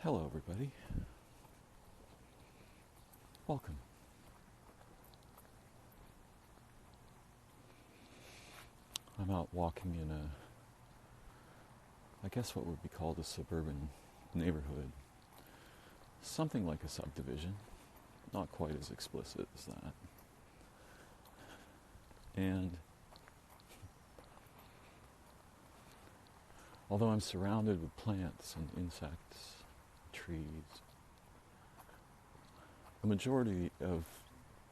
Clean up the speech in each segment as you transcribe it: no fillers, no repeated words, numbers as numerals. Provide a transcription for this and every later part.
Hello, everybody. Welcome. I'm out walking in I guess what would be called a suburban neighborhood. Something like a subdivision, not quite as explicit as that. And although I'm surrounded with plants and insects, trees, the majority of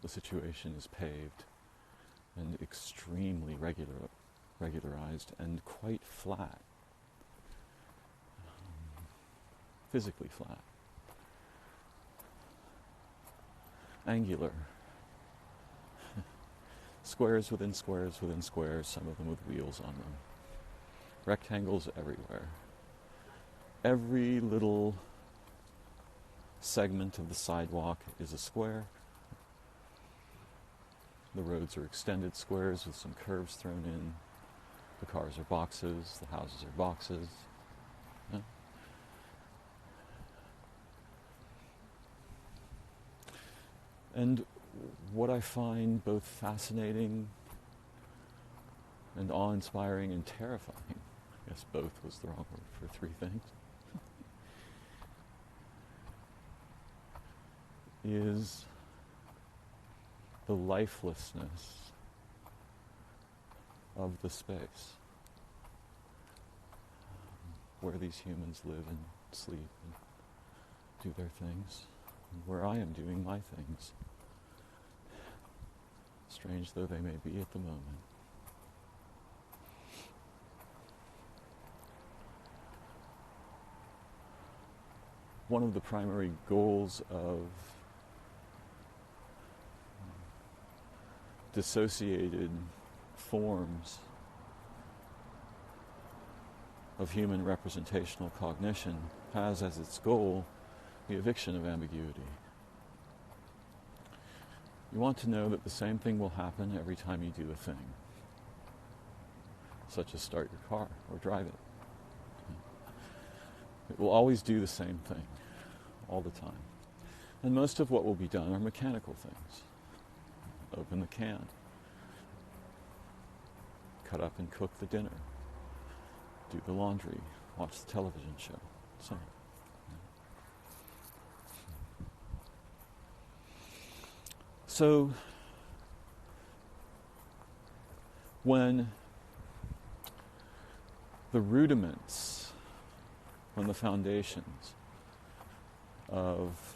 the situation is paved and extremely regularized and quite flat, physically flat, angular, squares within squares within squares, some of them with wheels on them, rectangles everywhere. Every little segment of the sidewalk is a square. The roads are extended squares with some curves thrown in. The cars are boxes, the houses are boxes. Yeah. And what I find both fascinating and awe-inspiring and terrifying, I guess both was the wrong word for three things, is the lifelessness of the space where these humans live and sleep and do their things, and where I am doing my things, strange though they may be at the moment. One of the primary goals of dissociated forms of human representational cognition has as its goal the eviction of ambiguity. You want to know that the same thing will happen every time you do a thing, such as start your car or drive it. It will always do the same thing, all the time. And most of what will be done are mechanical things. Open the can, cut up and cook the dinner, do the laundry, watch the television show, so on. So, when the rudiments, when the foundations of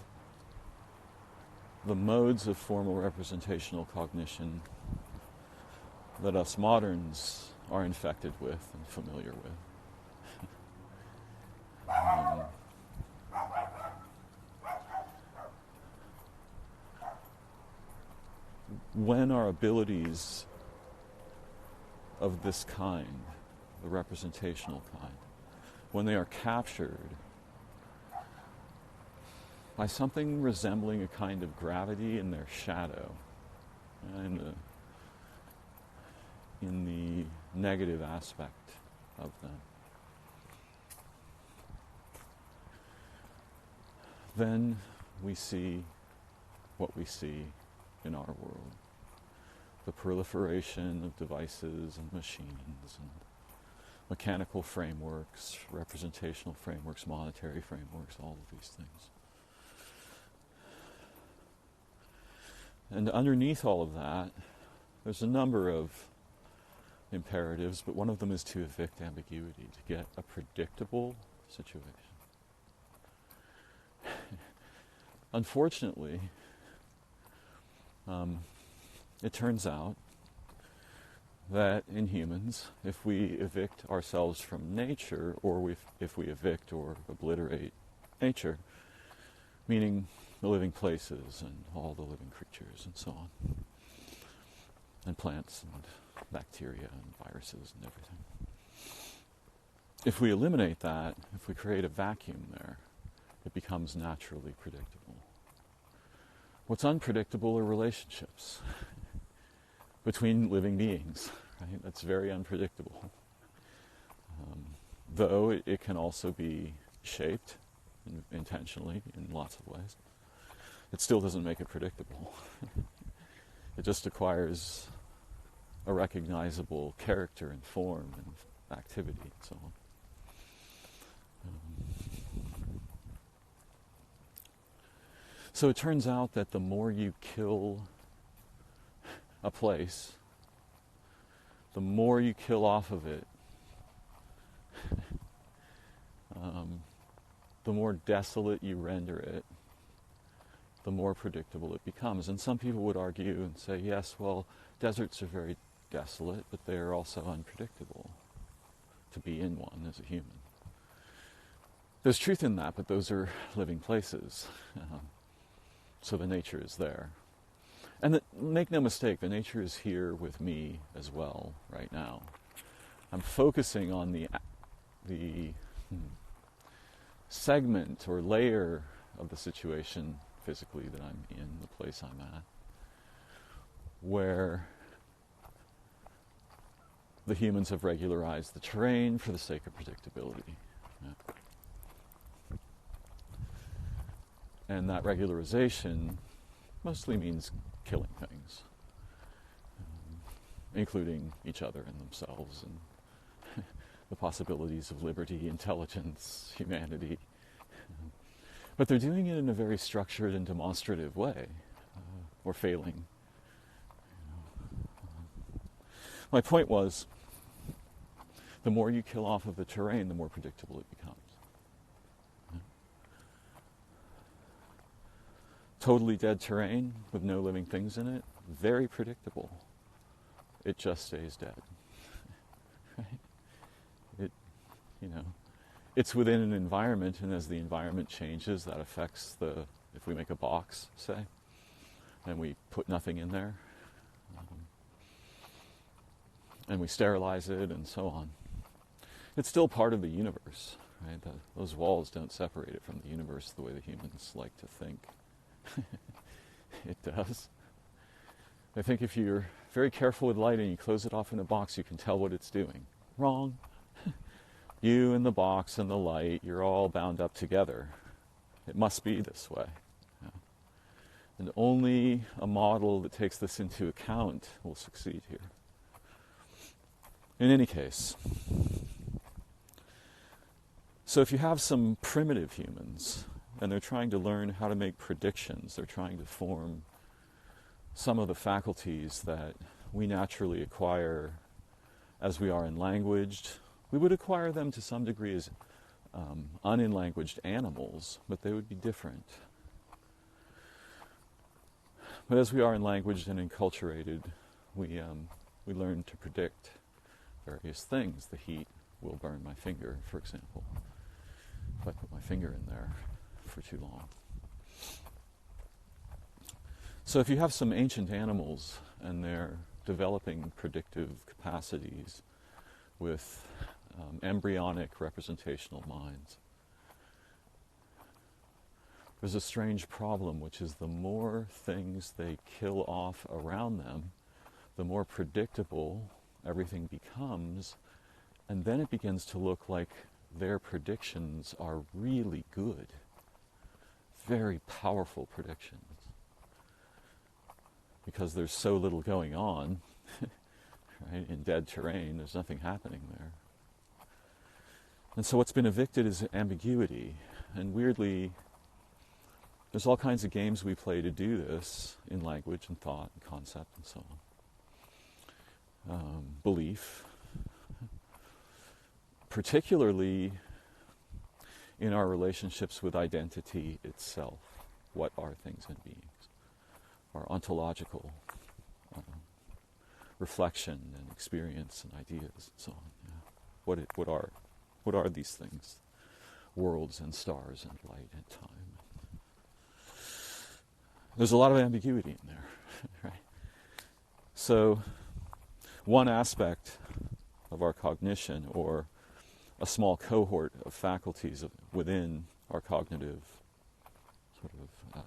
the modes of formal representational cognition that us moderns are infected with and familiar with, when our abilities of this kind, the representational kind, when they are captured by something resembling a kind of gravity in their shadow, in the negative aspect of them, then we see what we see in our world. The proliferation of devices and machines and mechanical frameworks, representational frameworks, monetary frameworks, all of these things. And underneath all of that, there's a number of imperatives, but one of them is to evict ambiguity, to get a predictable situation. Unfortunately, it turns out that in humans, if we evict ourselves from nature, or if we evict or obliterate nature, meaning the living places and all the living creatures and so on, and plants and bacteria and viruses and everything. If we eliminate that, if we create a vacuum there, it becomes naturally predictable. What's unpredictable are relationships between living beings, right? That's very unpredictable. Though it can also be shaped intentionally in lots of ways, it still doesn't make it predictable. It just acquires a recognizable character and form and activity and so on. So it turns out that the more you kill a place, the more you kill off of it, the more desolate you render it, the more predictable it becomes. And some people would argue and say, yes, well, deserts are very desolate, but they are also unpredictable to be in one as a human. There's truth in that, but those are living places. So the nature is there. And make no mistake, the nature is here with me as well right now. I'm focusing on the segment or layer of the situation physically that I'm in, the place I'm at, where the humans have regularized the terrain for the sake of predictability. Yeah. And that regularization mostly means killing things, including each other and themselves, and the possibilities of liberty, intelligence, humanity. But they're doing it in a very structured and demonstrative way, or failing. My point was, the more you kill off of the terrain, the more predictable it becomes. Totally dead terrain with no living things in it, very predictable. It just stays dead. Right? It's within an environment, and as the environment changes, that affects if we make a box, say, and we put nothing in there, and we sterilize it and so on, it's still part of the universe, right? Those walls don't separate it from the universe the way the humans like to think. It does. I think if you're very careful with light and you close it off in a box, you can tell what it's doing. Wrong. You and the box and the light, you're all bound up together. It must be this way. Yeah. And only a model that takes this into account will succeed here. In any case, so if you have some primitive humans, and they're trying to learn how to make predictions, they're trying to form some of the faculties that we naturally acquire as we are enlanguaged. We would acquire them to some degree as unenlanguaged animals, but they would be different. But as we are enlanguaged and enculturated, we learn to predict various things. The heat will burn my finger, for example, if I put my finger in there for too long. So if you have some ancient animals and they're developing predictive capacities with embryonic representational minds, there's a strange problem, which is the more things they kill off around them, the more predictable everything becomes, and then it begins to look like their predictions are really good. Very powerful predictions. Because there's so little going on, right? In dead terrain, there's nothing happening there. And so what's been evicted is ambiguity. And weirdly, there's all kinds of games we play to do this in language and thought and concept and so on. Belief. Particularly in our relationships with identity itself. What are things and beings? Our ontological reflection and experience and ideas and so on. Yeah. What are these things? Worlds and stars and light and time. There's a lot of ambiguity in there, right? So, one aspect of our cognition, or a small cohort of faculties within our cognitive sort of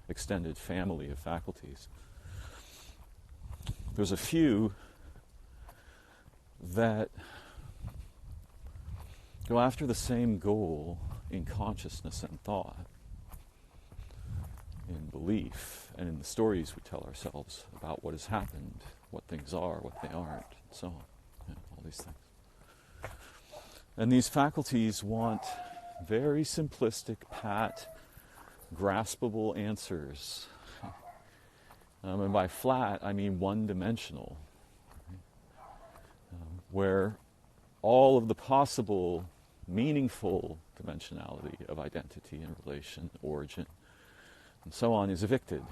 extended family of faculties, there's a few that go after the same goal in consciousness and thought, in belief, and in the stories we tell ourselves about what has happened, what things are, what they aren't, and so on. All these things. And these faculties want very simplistic, pat, graspable answers. And by flat, I mean one-dimensional, where all of the possible, meaningful dimensionality of identity and relation, origin, and so on is evicted.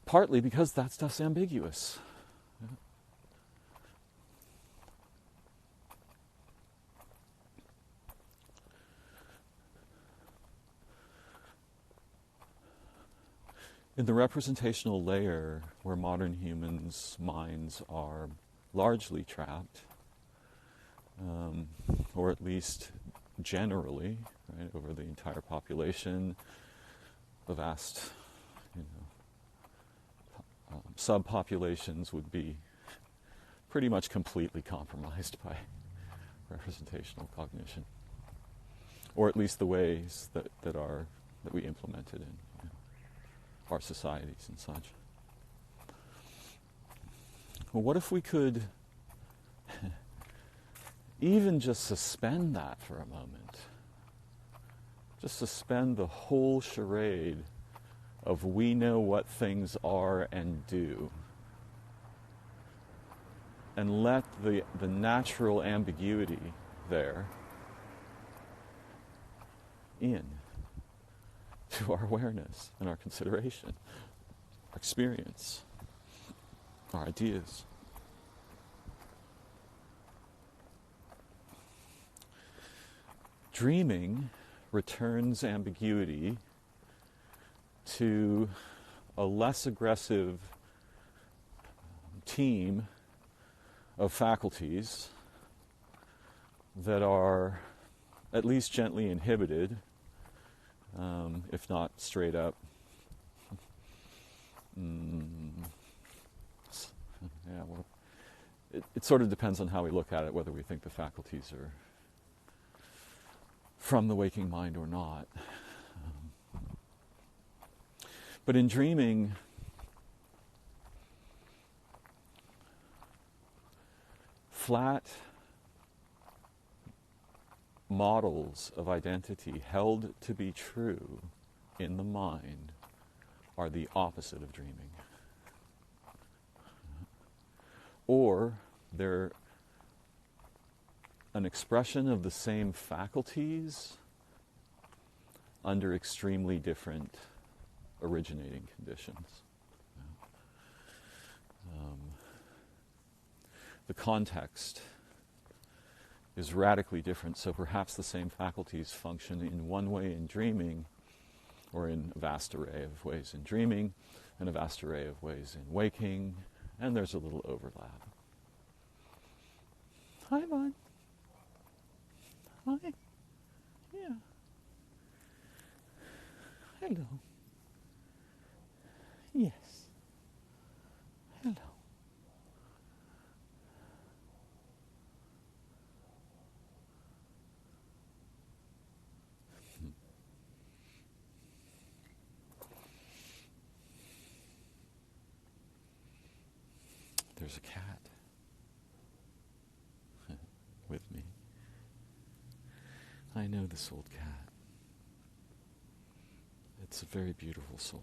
Partly because that stuff's ambiguous. In the representational layer, where modern humans' minds are largely trapped, or at least generally, right, over the entire population, the vast, subpopulations would be pretty much completely compromised by representational cognition, or at least the ways that we implement it in our societies and such. Well, what if we could even just suspend that for a moment? Just suspend the whole charade of we know what things are and do, and let the natural ambiguity there in to our awareness and our consideration, our experience, our ideas. Dreaming returns ambiguity to a less aggressive team of faculties that are at least gently inhibited, if not straight up. It sort of depends on how we look at it, whether we think the faculties are from the waking mind or not. But in dreaming, flat models of identity held to be true in the mind are the opposite of dreaming. Or they're an expression of the same faculties under extremely different originating conditions. The context is radically different, so perhaps the same faculties function in one way in dreaming, or in a vast array of ways in dreaming, and a vast array of ways in waking, and there's a little overlap. Hi, Bud. Hi. Yeah. Hello. Yes. Hello. There's a cat with me. I know this old cat. It's a very beautiful soul.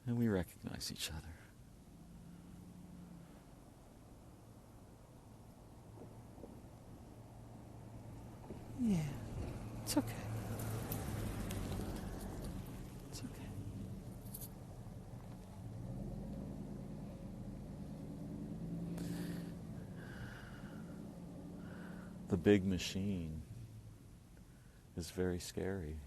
And we recognize each other. Yeah, it's okay. It's okay. The big machine is very scary.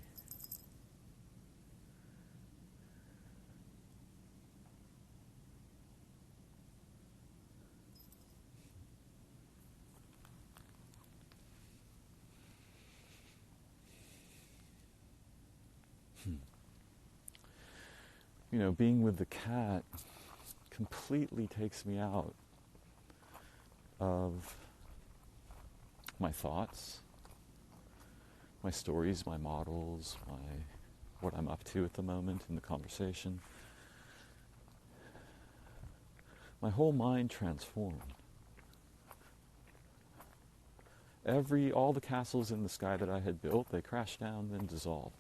You know, being with the cat completely takes me out of my thoughts, my stories, my models, what I'm up to at the moment in the conversation. My whole mind transformed. All the castles in the sky that I had built, they crashed down and dissolved.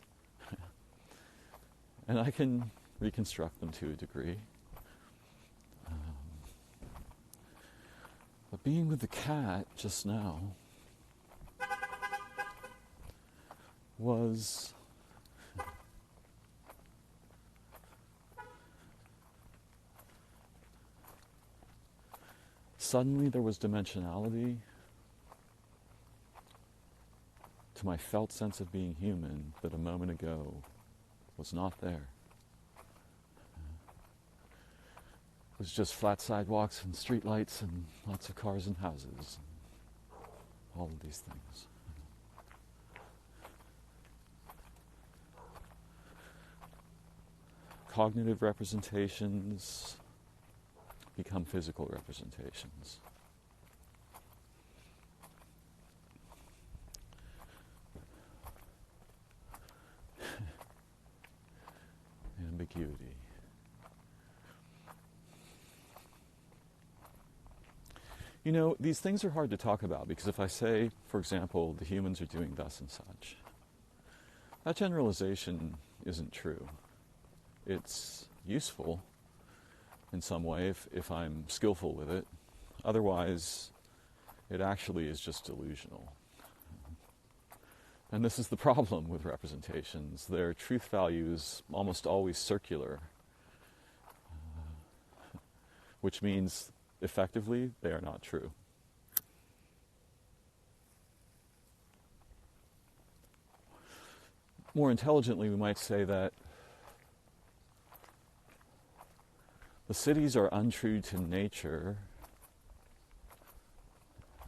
And I can reconstruct them to a degree. But being with the cat just now was suddenly there was dimensionality to my felt sense of being human that a moment ago was not there. It was just flat sidewalks and street lights and lots of cars and houses and all of these things. Cognitive representations become physical representations. Ambiguity. You know, these things are hard to talk about because if I say, for example, the humans are doing thus and such, that generalization isn't true. It's useful in some way if I'm skillful with it. Otherwise, it actually is just delusional. And this is the problem with representations. Their truth value is almost always circular, which means effectively they are not true. More intelligently, we might say that the cities are untrue to nature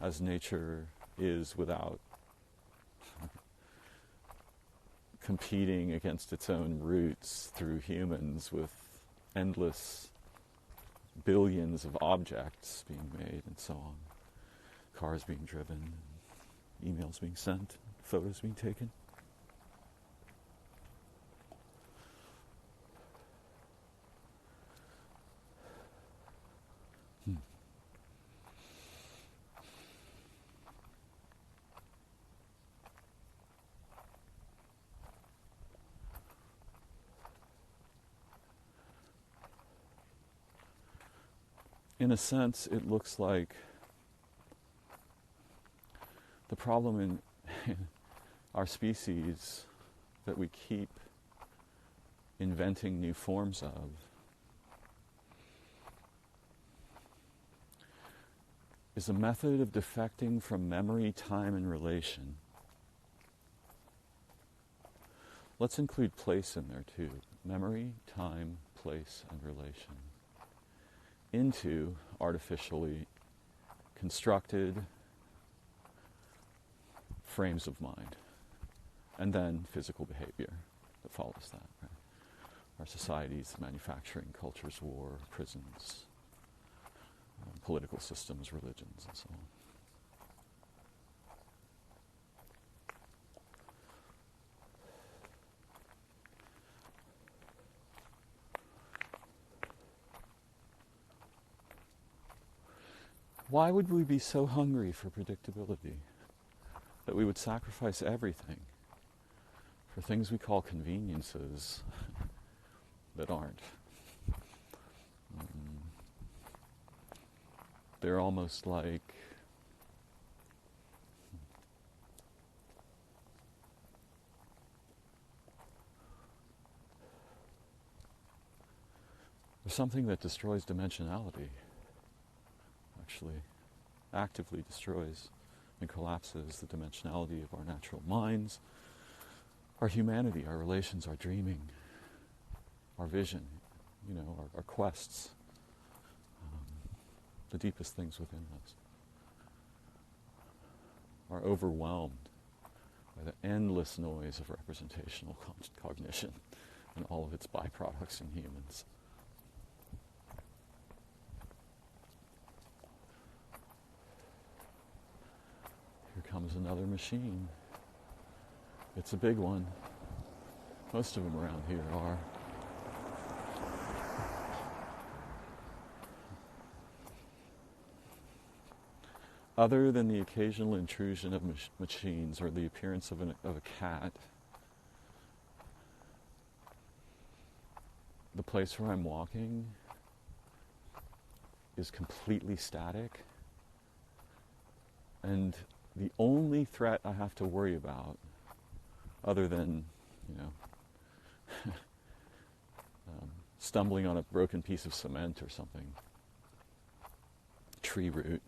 as nature is without competing against its own roots through humans with endless billions of objects being made and so on. Cars being driven, emails being sent, photos being taken. In a sense, it looks like the problem in our species that we keep inventing new forms of is a method of defecting from memory, time, and relation. Let's include place in there too. Memory, time, place, and relation. Into artificially constructed frames of mind, and then physical behavior that follows that. Right? Our societies, manufacturing, cultures, war, prisons, political systems, religions, and so on. Why would we be so hungry for predictability that we would sacrifice everything for things we call conveniences that aren't? They're almost like there's something that destroys dimensionality. Actually actively destroys and collapses the dimensionality of our natural minds, our humanity, our relations, our dreaming, our vision, our quests, the deepest things within us, are overwhelmed by the endless noise of representational cognition and all of its byproducts in humans. Here comes another machine. It's a big one. Most of them around here are. Other than the occasional intrusion of machines or the appearance of a cat, the place where I'm walking is completely static, and the only threat I have to worry about, other than, stumbling on a broken piece of cement or something, tree root,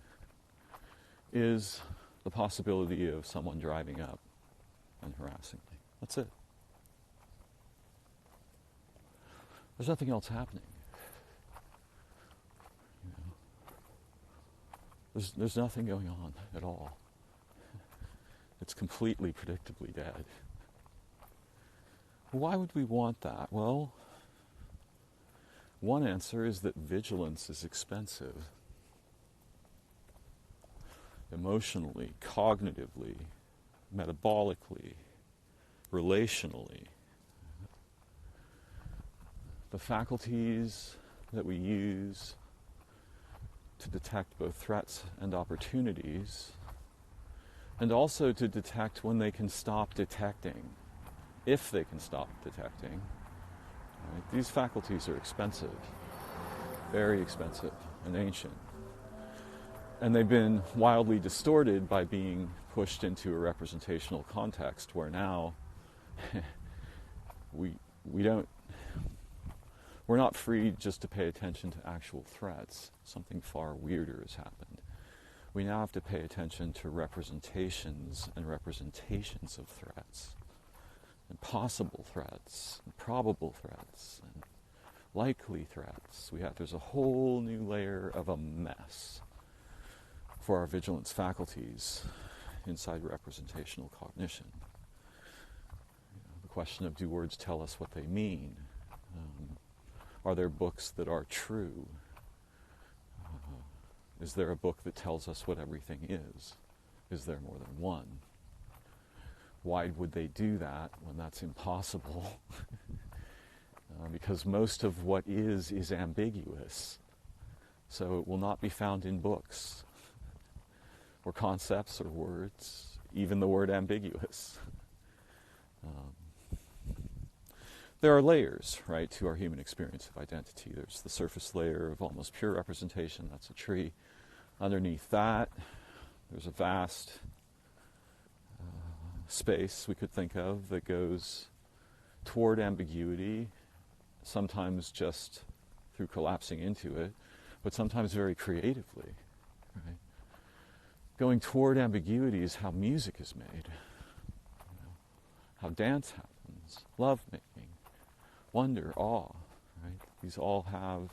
is the possibility of someone driving up and harassing me. That's it. There's nothing else happening. There's nothing going on at all. It's completely predictably dead. Why would we want that? Well, one answer is that vigilance is expensive. Emotionally, cognitively, metabolically, relationally. The faculties that we use to detect both threats and opportunities, and also to detect when they can stop detecting, if they can stop detecting. Right? These faculties are expensive, very expensive and ancient. And they've been wildly distorted by being pushed into a representational context where now we're not free just to pay attention to actual threats. Something far weirder has happened. We now have to pay attention to representations and representations of threats, and possible threats, and probable threats, and likely threats. There's a whole new layer of a mess for our vigilance faculties inside representational cognition. The question of, do words tell us what they mean? Are there books that are true? Is there a book that tells us what everything is? Is there more than one? Why would they do that when that's impossible? Because most of what is ambiguous. So it will not be found in books, or concepts, or words, even the word ambiguous. There are layers, right, to our human experience of identity. There's the surface layer of almost pure representation, that's a tree. Underneath that, there's a vast space we could think of that goes toward ambiguity, sometimes just through collapsing into it, but sometimes very creatively. Right? Going toward ambiguity is how music is made, how dance happens, love-making, wonder, awe. Right? These all have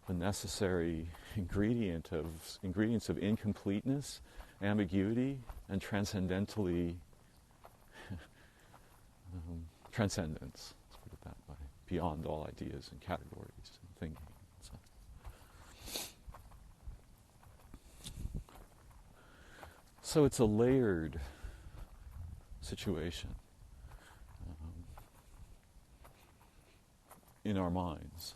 the necessary ingredients of incompleteness, ambiguity, and transcendentally transcendence. Let's put it that way. Beyond all ideas and categories and thinking. So it's a layered situation in our minds.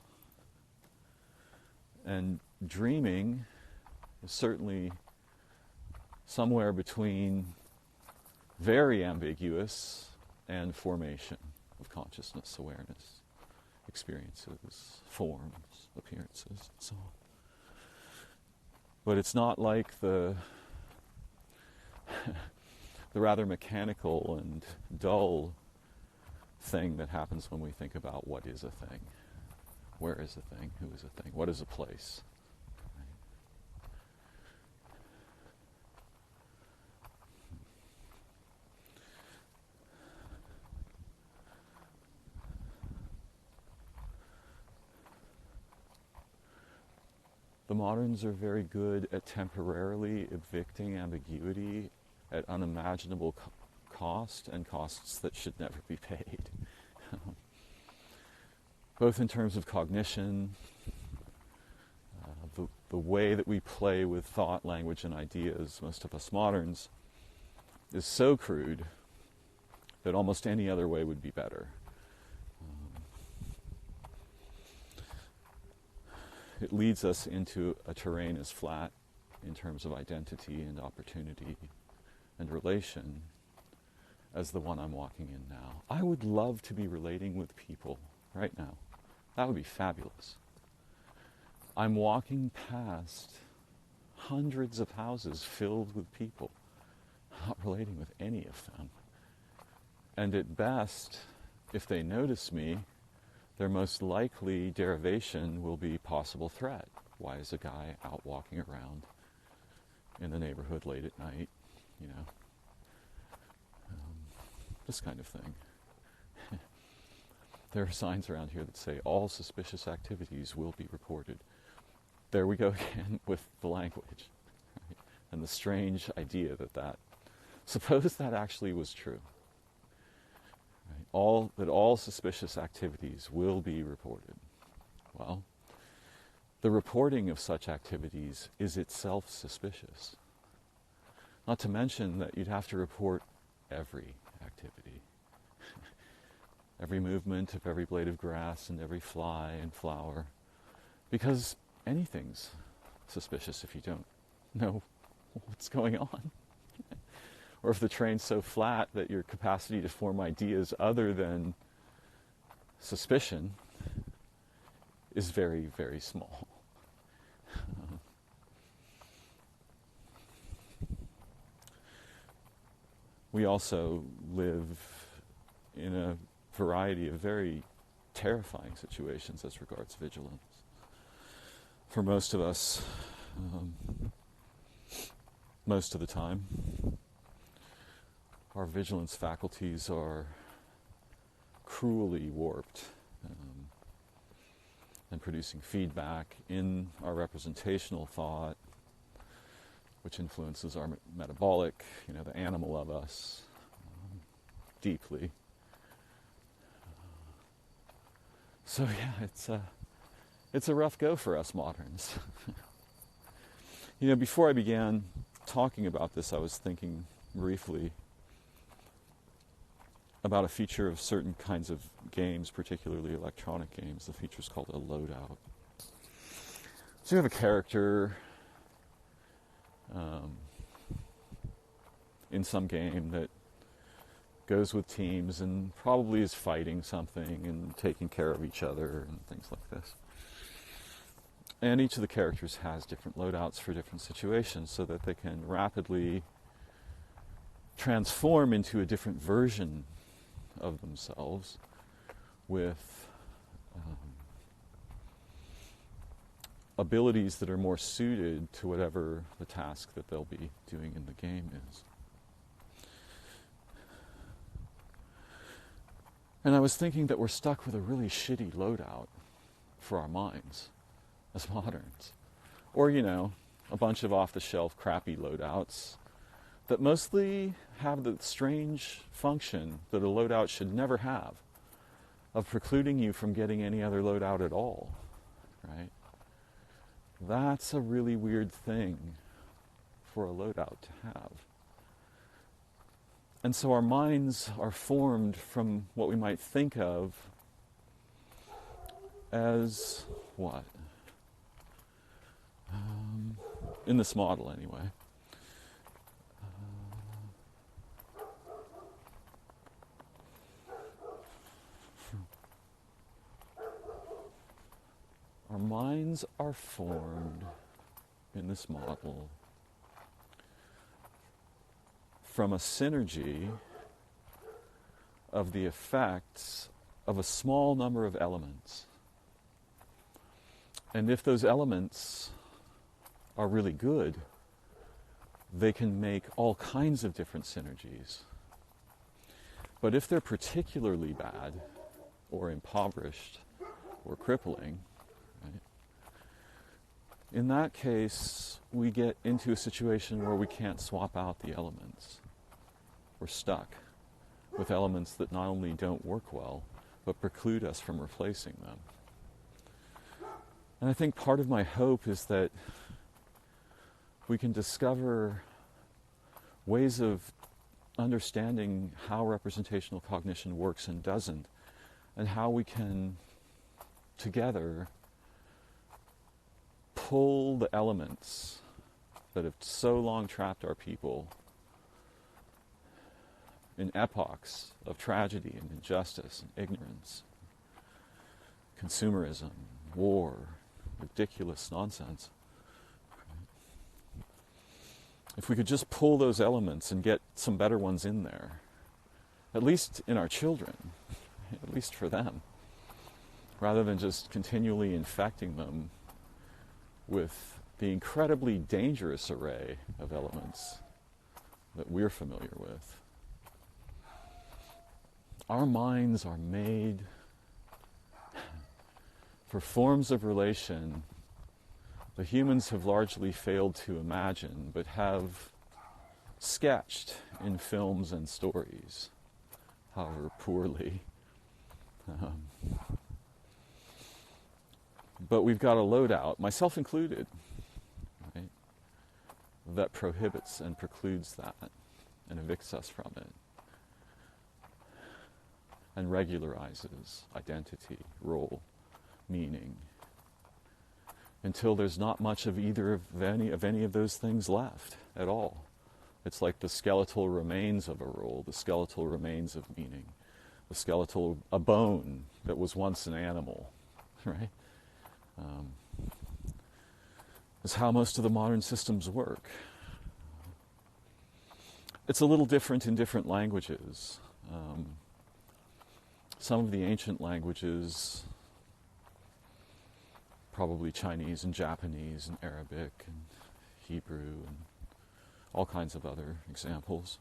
And dreaming is certainly somewhere between very ambiguous and formation of consciousness, awareness, experiences, forms, appearances, and so on. But it's not like the rather mechanical and dull thing that happens when we think about what is a thing. Where is a thing? Who is a thing? What is a place? The moderns are very good at temporarily evicting ambiguity at unimaginable cost and costs that should never be paid. Both in terms of cognition, the way that we play with thought, language, and ideas, most of us moderns is so crude that almost any other way would be better. It leads us into a terrain as flat in terms of identity and opportunity and relation as the one I'm walking in now. I would love to be relating with people right now. That would be fabulous. I'm walking past hundreds of houses filled with people, not relating with any of them. And at best, if they notice me, their most likely derivation will be possible threat. Why is a guy out walking around in the neighborhood late at night? This kind of thing. There are signs around here that say all suspicious activities will be reported. There we go again with the language, right? And the strange idea that suppose that actually was true. Right? That all suspicious activities will be reported. Well, the reporting of such activities is itself suspicious. Not to mention that you'd have to report every activity. Every movement of every blade of grass and every fly and flower. Because anything's suspicious if you don't know what's going on. Or if the train's so flat that your capacity to form ideas other than suspicion is very, very small. We also live in a variety of very terrifying situations as regards vigilance. For most of us, most of the time, our vigilance faculties are cruelly warped and producing feedback in our representational thought, which influences our metabolic, the animal of us, deeply. So yeah, it's a rough go for us moderns. Before I began talking about this, I was thinking briefly about a feature of certain kinds of games, particularly electronic games. The feature is called a loadout. So you have a character in some game that goes with teams and probably is fighting something and taking care of each other and things like this. And each of the characters has different loadouts for different situations so that they can rapidly transform into a different version of themselves with abilities that are more suited to whatever the task that they'll be doing in the game is. And I was thinking that we're stuck with a really shitty loadout for our minds as moderns. Or, a bunch of off-the-shelf crappy loadouts that mostly have the strange function that a loadout should never have, of precluding you from getting any other loadout at all, right? That's a really weird thing for a loadout to have. And so our minds are formed from what we might think of as what? In this model, anyway. Our minds are formed in this model from a synergy of the effects of a small number of elements. And if those elements are really good, they can make all kinds of different synergies. But if they're particularly bad, or impoverished, or crippling, right, in that case, we get into a situation where we can't swap out the elements. We're stuck with elements that not only don't work well, but preclude us from replacing them. And I think part of my hope is that we can discover ways of understanding how representational cognition works and doesn't, and how we can together pull the elements that have so long trapped our people in epochs of tragedy and injustice and ignorance, consumerism, war, ridiculous nonsense. If we could just pull those elements and get some better ones in there, at least in our children, at least for them, rather than just continually infecting them with the incredibly dangerous array of elements that we're familiar with. Our minds are made for forms of relation the humans have largely failed to imagine, but have sketched in films and stories, however poorly. But we've got a loadout, myself included, right, that prohibits and precludes that and evicts us from it and regularizes identity, role, meaning, until there's not much of either of any of those things left at all. It's like the skeletal remains of a role, the skeletal remains of meaning, a bone that was once an animal, right? Is how most of the modern systems work. It's a little different in different languages. Some of the ancient languages, probably Chinese and Japanese and Arabic and Hebrew and all kinds of other examples.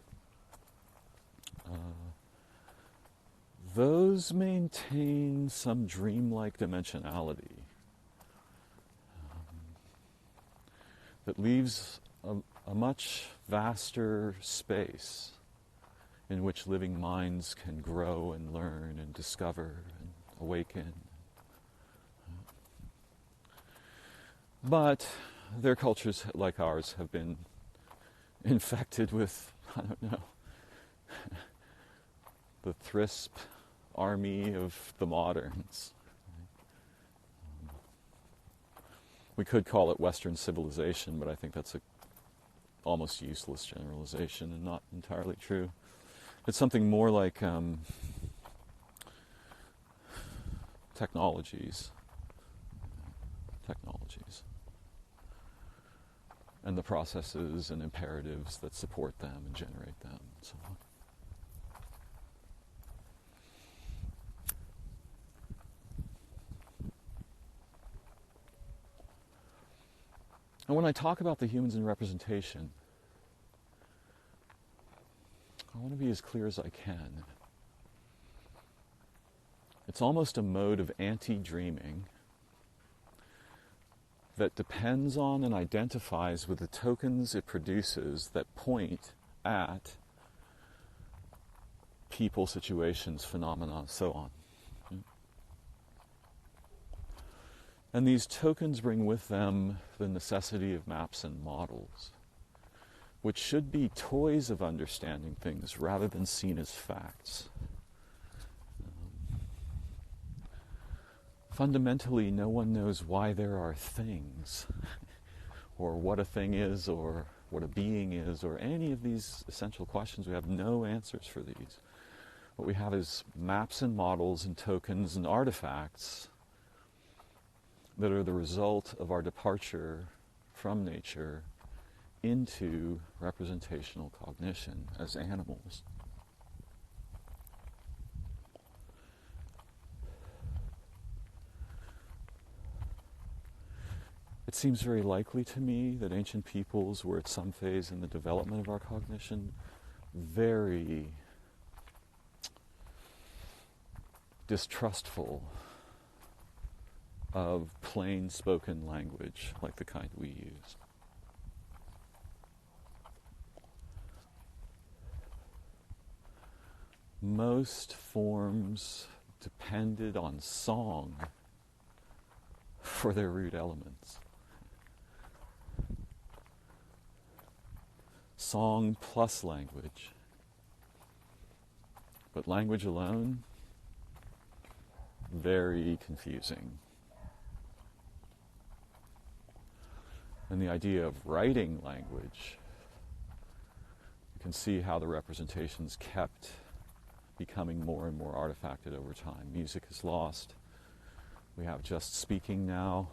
Those maintain some dreamlike dimensionality that leaves a much vaster space in which living minds can grow and learn and discover and awaken. But their cultures, like ours, have been infected with, I don't know, the thrisp army of the moderns. We could call it Western civilization, but I think that's a almost useless generalization and not entirely true. It's something more like technologies, and the processes and imperatives that support them and generate them, and so on. And when I talk about the humans in representation, I want to be as clear as I can. It's almost a mode of anti-dreaming that depends on and identifies with the tokens it produces that point at people, situations, phenomena, so on. And these tokens bring with them the necessity of maps and models, which should be toys of understanding things rather than seen as facts. Fundamentally, no one knows why there are things, or what a thing is, or what a being is, or any of these essential questions. We have no answers for these. What we have is maps and models and tokens and artifacts that are the result of our departure from nature into representational cognition as animals. It seems very likely to me that ancient peoples were at some phase in the development of our cognition very distrustful of plain spoken language like the kind we use. Most forms depended on song for their root elements. Song plus language But language alone, very confusing. And the idea of writing language, you can see how the representations kept becoming more and more artifacted over time. Music is lost. We have just speaking now.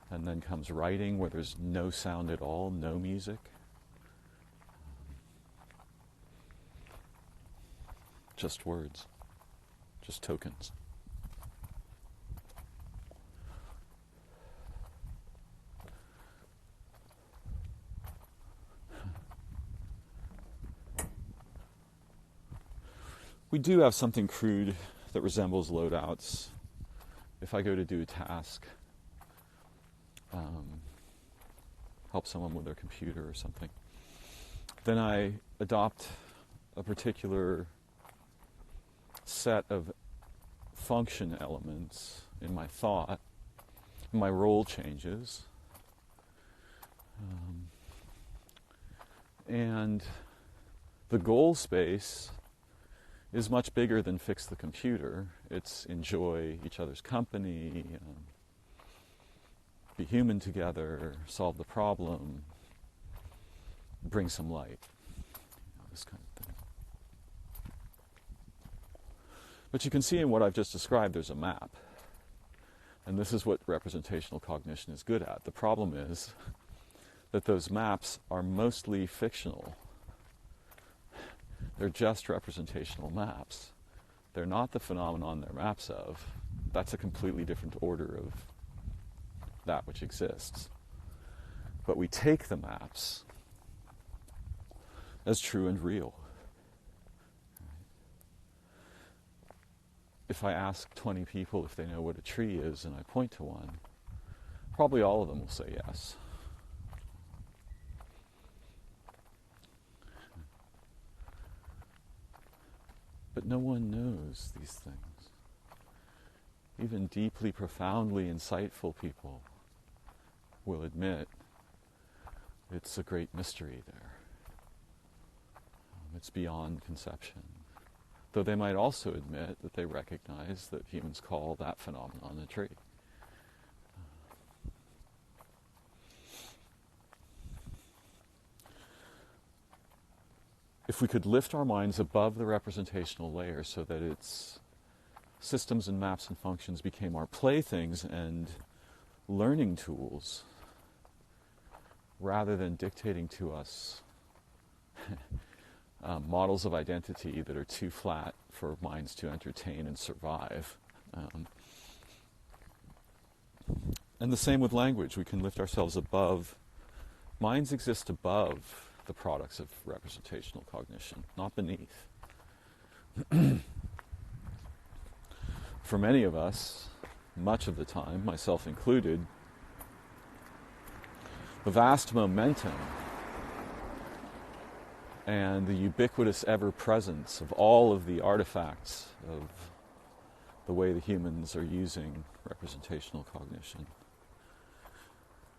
And then comes writing, where there's no sound at all, no music. Just words, just tokens. We do have something crude that resembles loadouts. If I go to do a task, help someone with their computer or something, then I adopt a particular set of function elements in my thought. My role changes. And the goal space is much bigger than fix the computer. It's enjoy each other's company, be human together, solve the problem, bring some light, this kind of thing. But you can see in what I've just described, there's a map. And this is what representational cognition is good at. The problem is that those maps are mostly fictional. They're just representational maps. They're not the phenomenon they're maps of. That's a completely different order of that which exists. But we take the maps as true and real. If I ask 20 people if they know what a tree is and I point to one, probably all of them will say yes. But no one knows these things. Even deeply, profoundly insightful people will admit it's a great mystery there. It's beyond conception. Though they might also admit that they recognize that humans call that phenomenon a tree. If we could lift our minds above the representational layer so that its systems and maps and functions became our playthings and learning tools, rather than dictating to us models of identity that are too flat for minds to entertain and survive. And the same with language. We can lift ourselves above. Minds exist above the products of representational cognition, not beneath. For many of us, much of the time, myself included, the vast momentum and the ubiquitous ever-presence of all of the artifacts of the way the humans are using representational cognition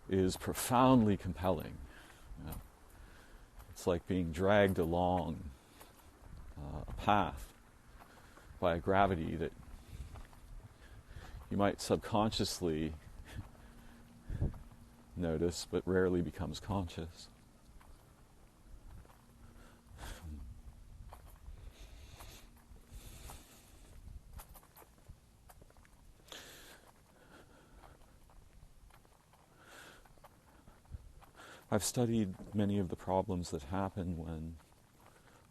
is profoundly compelling. You know, it's like being dragged along a path by a gravity that you might subconsciously notice but rarely becomes conscious. I've studied many of the problems that happen when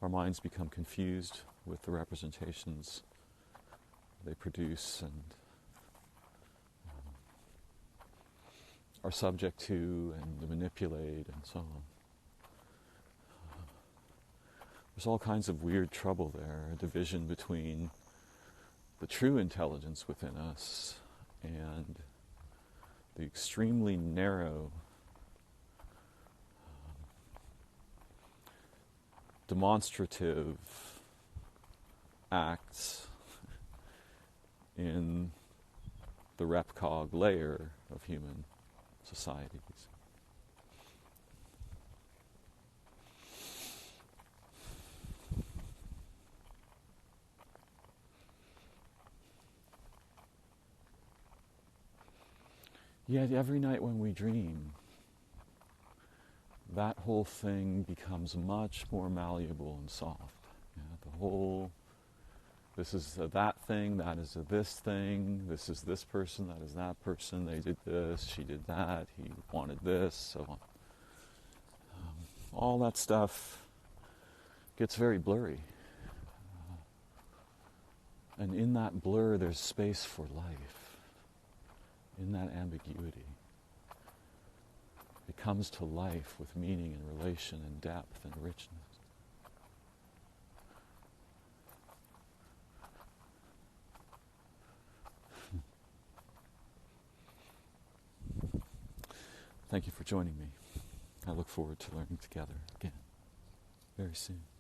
our minds become confused with the representations they produce and are subject to and manipulate and so on. There's all kinds of weird trouble there, a division between the true intelligence within us and the extremely narrow demonstrative acts in the repcog layer of human societies. Yet every night when we dream, that whole thing becomes much more malleable and soft. The whole, this is that thing, that is this thing, this is this person, that is that person, they did this, she did that, he wanted this, so on. All that stuff gets very blurry. And in that blur, there's space for life. In that ambiguity. It comes to life with meaning and relation and depth and richness. Thank you for joining me. I look forward to learning together again very soon.